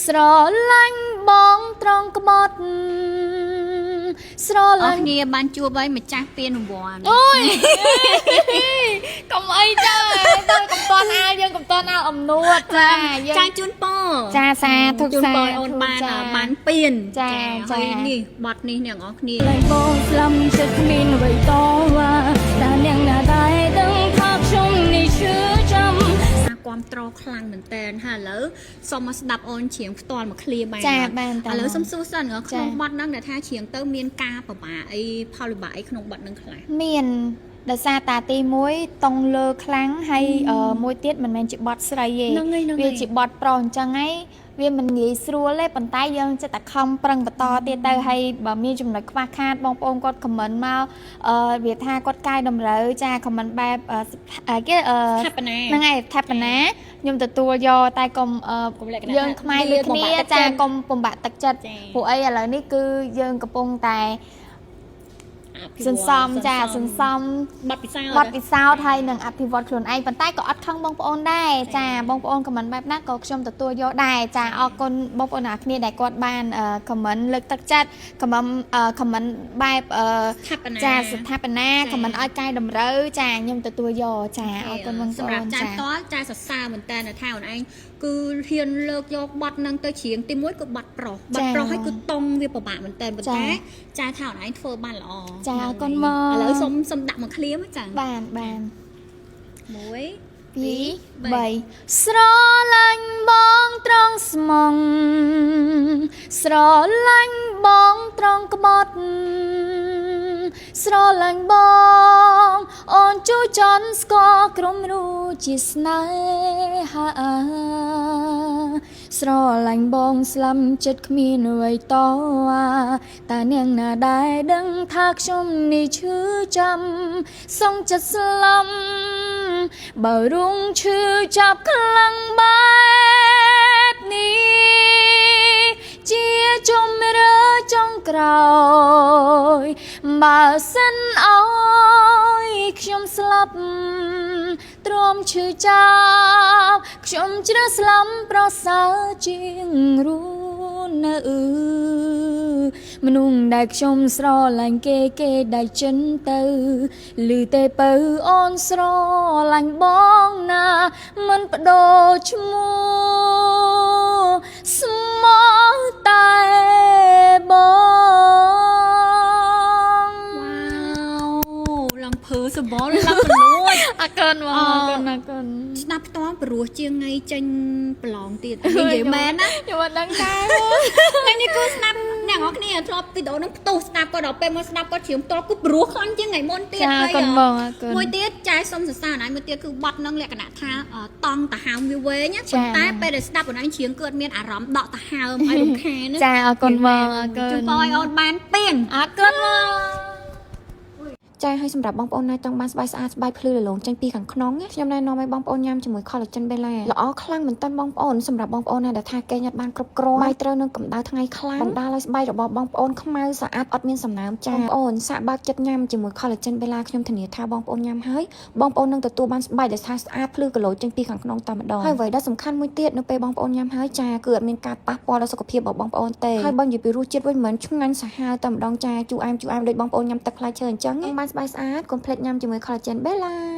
ស្រឡាញ់បងត្រង់ក្បត់ស្រឡាញ់គ្នាបានជួបហើយម្ចាស់ពានរង្វាន់ អូយកុំអីចាដល់កំតន់អាយើងកំតន់អាអំនួតចាយើង ចាជូនពរ ចាសាធុក ជូន សា ពរអូនបានពាន ចា ហើយនេះបត់នេះអ្នកនរគ្នា ឡៃបងស្លាប់ចិត្តគ្មានអ្វីតវ៉ាតែនាងណាដែរដឹងថាខ្ញុំនេះឈឺចាំ គាំទ្រខ្លាំងមែនតើហើយឥឡូវសូមមកស្ដាប់អូនច្រៀងផ្ទាល់មួយឃ្លាបាន ចាបានតា ឥឡូវសុំសួរសិនក្នុងបទហ្នឹងដែលថាច្រៀងទៅមានការប្រមាអីផលវិបាកអីក្នុងបទហ្នឹងខ្លះ មានដោយសារតាទី1តង់លើខ្លាំងហើយមួយទៀតមិនមែនជាបត់ស្រីទេវាជាបត់ប្រុសអញ្ចឹងហើយវាមិនងាយស្រួលទេប៉ុន្តែយើងចិត្តតែខំប្រឹងបន្តទៀតទៅហើយបើមានចំណុចខ្វះខាតបងប្អូនគាត់ខមមិនមកវាថាគាត់កាយតម្រូវចាខមមិនបែបគេហ្នឹងហើយថាបណាខ្ញុំទទួលយកតែកុំយើងខ្មែរដូចគ្នាចាកុំបំបាក់ទឹកចិត្តព្រោះអីឥឡូវនេះគឺយើងកំពុងតែសន្សំចាសន្សំបទពិសោធន៍ហើយនឹងអភិវឌ្ឍខ្លួនឯងប៉ុន្តែក៏អត់ខឹងបងប្អូនដែរចាបងប្អូនខមមិនបែបណាក៏ខ្ញុំទទួលយកដែរចាអរគុណបងប្អូនអ្នកគ្នាដែលគាត់បានខមមិនលើកទឹកចិត្តខមមិនបែបចាស្ថាបនាខមមិនឲ្យកែតម្រូវចាខ្ញុំទទួលយកចាអរគុណបងប្អូន សម្រាប់ចាផ្ទាល់ចាសរសើរមែនតើថាអូនឯងគឺហ៊ានលើកយកបទហ្នឹងទៅច្រៀងទី1គឺបទប្រុសហើយគឺតង់វាពិបាកមែនតើប៉ុន្តែចាថាអូនឯងធ្វើបានល្អ ចាអរគុណមក ឥឡូវសុំដាក់មួយឃ្លាមកចា បាន 1 2 3ស្រឡាញ់បងត្រង់ស្មងស្រឡាញ់បងត្រង់ក្បត់ស្រឡាញ់បងអូនជួយចន់ស្គាល់ក្រុមរូជាស្នេហាស្រឡាញ់បងស្លាប់ចិត្តគ្មានអ្វីតវ៉ាតែនាងណាដែរដឹងថាខ្ញុំនេះឈឺចាំសងចិត្តស្លាប់បើរុងឈឺចាប់ខ្លាំងបែបនេះជាជំរឿចុងក្រោយបើសិនអើយខ្ញុំស្លាប់ទ្រាំឈឺចាប់ខ្ញុំជ្រើសស្លាប់ប្រសើរជាងរស់នៅមនុស្សដែលខ្ញុំស្រឡាញ់គេដែលចិនទៅឮទេបើអូនស្រឡាញ់បងណាមិនបដូរឈ្មោះស្មោះតែបង ឡើងភើសបល់ឡើងប្រលួច អរគុណបងអរគុណ ស្ដាប់ផ្ទាល់ព្រោះជាងថ្ងៃចេញប្រឡងទៀតនិយាយមែនណា ខ្ញុំអត់ដឹងដែរ ថ្ងៃនេះគឺស្ដាប់អ្នកនរគ្នាធ្លាប់វីដេអូហ្នឹងផ្ទុះស្ដាប់ក៏ដល់ពេលមកស្ដាប់ក៏ជ្រាមផ្ទាល់គឺព្រោះខ្លាំងជាងថ្ងៃមុនទៀត ចាអរគុណបងអរគុណ មួយទៀតចាសុំសរសើរណាមួយទៀតគឺបត់ហ្នឹងលក្ខណៈថាតង់តាហើមវាវែងណាប៉ុន្តែពេលដែលស្ដាប់អូនឯងជ្រៀងគឺអត់មានអារម្មណ៍ដកតាហើមឲ្យរំខានណា ចាអរគុណបងអរគុណ ជូនពរឲ្យអូនបានពាន អរគុណបង ចាហើយសម្រាប់បងប្អូនណាចង់បានស្បែកស្អាតស្បែកភ្លឺរលោងចេញពីខាងក្នុងខ្ញុំណែនាំឲ្យបងប្អូនញ៉ាំជាមួយ collagen Bella ល្អខ្លាំងមែនតើបងប្អូនសម្រាប់បងប្អូនណាដែលថាគេញ៉ាំបានគ្រប់គ្រាន់បាយត្រូវនឹងកម្ដៅថ្ងៃខ្លាំងបណ្ដាលឲ្យស្បែករបស់បងប្អូនខ្មៅស្អាតអត់មានសំណើមចាបងប្អូនសាកបើកចិត្តញ៉ាំជាមួយ collagen Bella ខ្ញុំធានាថាបងប្អូនញ៉ាំហើយបងប្អូននឹងទទួលបានស្បែកដែលស្អាតភ្លឺកឡូចេញពីខាងក្នុងតែម្ដងហើយអ្វីដែលសំខាន់មួយទៀតនៅពេលបងប្អូនញ៉ាំហើយចាគឺអត់មានការប៉ះពាល់ដល់សុខភាពរបស់បងប្អូនទេហើយបើនិយាយពីរសជាតិវិញមិនឆ្ងាញ់សាហាវតែម្ដងចាជូរអែមដូចបងប្អូនញ៉ាំទឹកផ្លែឈើអញ្ចឹងបានស្បែកស្អាតកុំភ្លេចញ៉ាំជាមួយ collagen Bella